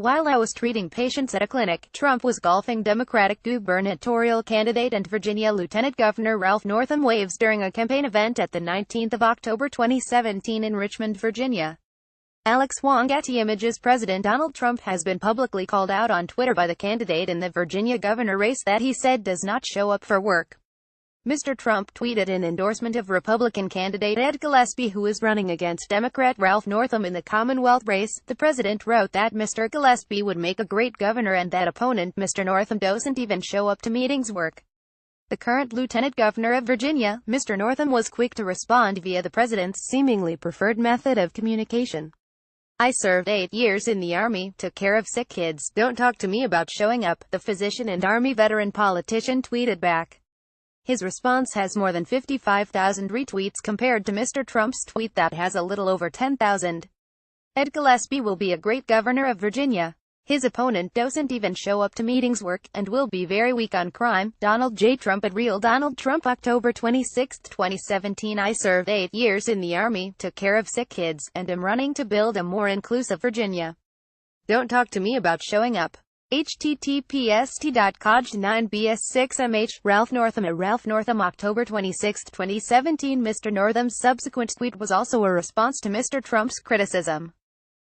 While I was treating patients at a clinic, Trump was golfing. Democratic gubernatorial candidate and Virginia Lieutenant Governor Ralph Northam waves during a campaign event at the 19th of October 2017 in Richmond, Virginia. Alex Wong. Getty Images. President Donald Trump has been publicly called out on Twitter by the candidate in the Virginia governor race that he said does not show up for work. Mr. Trump tweeted an endorsement of Republican candidate Ed Gillespie, who is running against Democrat Ralph Northam in the Commonwealth race. The president wrote that Mr. Gillespie would make a great governor and that opponent Mr. Northam doesn't even show up to meetings work. The current lieutenant governor of Virginia, Mr. Northam, was quick to respond via the president's seemingly preferred method of communication. "I served 8 years in the Army, took care of sick kids. Don't talk to me about showing up," the physician and Army veteran politician tweeted back. His response has more than 55,000 retweets compared to Mr. Trump's tweet that has a little over 10,000. Ed Gillespie will be a great governor of Virginia. His opponent doesn't even show up to meetings work, and will be very weak on crime. Donald J. Trump at Real Donald Trump. October 26, 2017. I served 8 years in the Army, took care of sick kids, and am running to build a more inclusive Virginia. Don't talk to me about showing up. https://t.coj9bs6mh. Ralph Northam at Ralph Northam. October 26, 2017. Mr. Northam's subsequent tweet was also a response to Mr. Trump's criticism.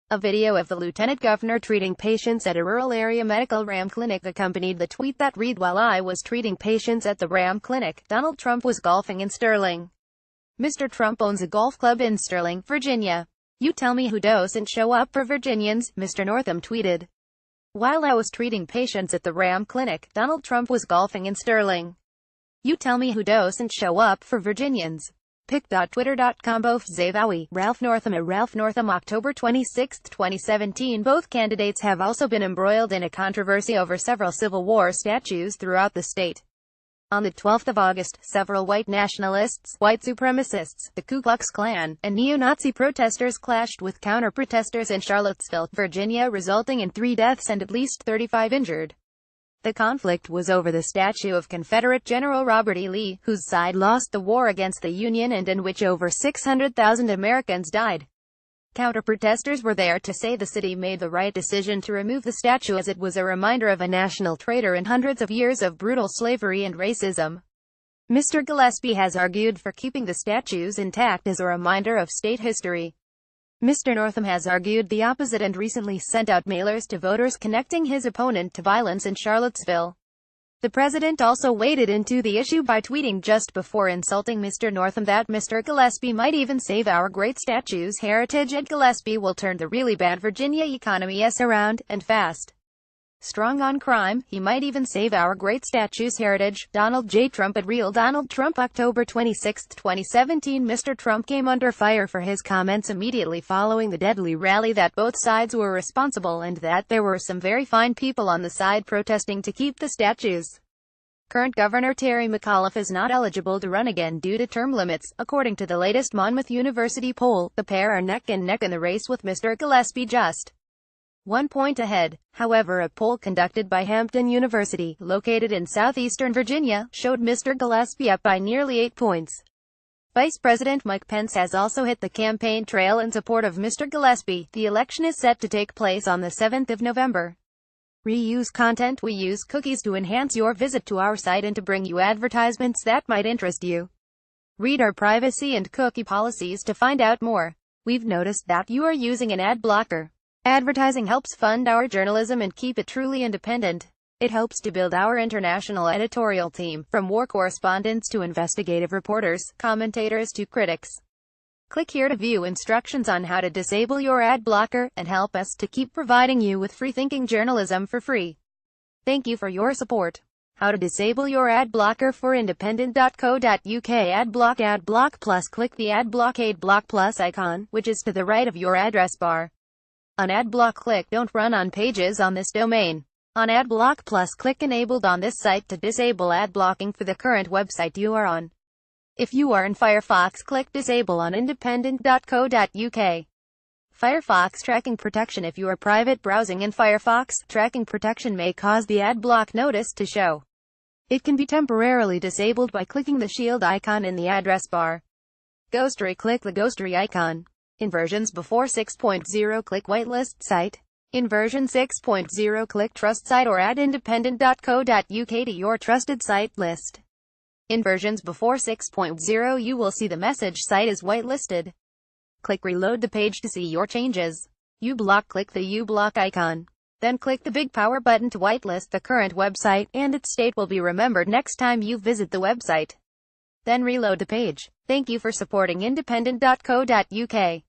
A video of the lieutenant governor treating patients at a rural area medical Ram clinic accompanied the tweet that read, "While I was treating patients at the Ram clinic, Donald Trump was golfing in Sterling." Mr. Trump owns a golf club in Sterling, Virginia. "You tell me who doesn't show up for Virginians," Mr. Northam tweeted. "While I was treating patients at the Ram clinic, Donald Trump was golfing in Sterling. You tell me who doesn't show up for Virginians." Pic.twitter.com. Both Zavawi, Ralph Northam at Ralph Northam. October 26, 2017. Both candidates have also been embroiled in a controversy over several Civil War statues throughout the state. On the 12th of August, several white nationalists, white supremacists, the Ku Klux Klan, and neo-Nazi protesters clashed with counter-protesters in Charlottesville, Virginia, resulting in 3 deaths and at least 35 injured. The conflict was over the statue of Confederate General Robert E. Lee, whose side lost the war against the Union and in which over 600,000 Americans died. Counter-protesters were there to say the city made the right decision to remove the statue as it was a reminder of a national traitor in hundreds of years of brutal slavery and racism. Mr. Gillespie has argued for keeping the statues intact as a reminder of state history. Mr. Northam has argued the opposite and recently sent out mailers to voters connecting his opponent to violence in Charlottesville. The president also waded into the issue by tweeting just before insulting Mr. Northam that Mr. Gillespie might even save our great statue's heritage. Ed Gillespie will turn the really bad Virginia economy around, and fast. Strong on crime, he might even save our great statue's heritage. Donald J. Trump at Real Donald Trump. October 26, 2017. Mr. Trump came under fire for his comments immediately following the deadly rally that both sides were responsible and that there were some very fine people on the side protesting to keep the statues. Current Governor Terry McAuliffe is not eligible to run again due to term limits, according to the latest Monmouth University poll. The pair are neck and neck in the race with Mr. Gillespie just 1 point ahead. However, a poll conducted by Hampton University, located in southeastern Virginia, showed Mr. Gillespie up by nearly 8 points. Vice President Mike Pence has also hit the campaign trail in support of Mr. Gillespie. The election is set to take place on the 7th of November. Reuse content. We use cookies to enhance your visit to our site and to bring you advertisements that might interest you. Read our privacy and cookie policies to find out more. We've noticed that you are using an ad blocker. Advertising helps fund our journalism and keep it truly independent. It helps to build our international editorial team, from war correspondents to investigative reporters, commentators to critics. Click here to view instructions on how to disable your ad blocker, and help us to keep providing you with free-thinking journalism for free. Thank you for your support. How to disable your ad blocker for independent.co.uk. Adblock Plus. Click the Adblock Block Plus icon, which is to the right of your address bar. On Adblock, click Don't Run on Pages on this domain. On Adblock Plus, click Enabled on this site to disable ad blocking for the current website you are on. If you are in Firefox, click Disable on independent.co.uk. Firefox Tracking Protection. If you are private browsing in Firefox, tracking protection may cause the ad block notice to show. It can be temporarily disabled by clicking the shield icon in the address bar. Ghostery. Click the Ghostery icon. In versions before 6.0, click Whitelist Site. In version 6.0, click Trust Site or add independent.co.uk to your trusted site list. In versions before 6.0, you will see the message site is whitelisted. Click Reload the page to see your changes. Click the uBlock icon. Then click the big power button to whitelist the current website, and its state will be remembered next time you visit the website. Then reload the page. Thank you for supporting independent.co.uk.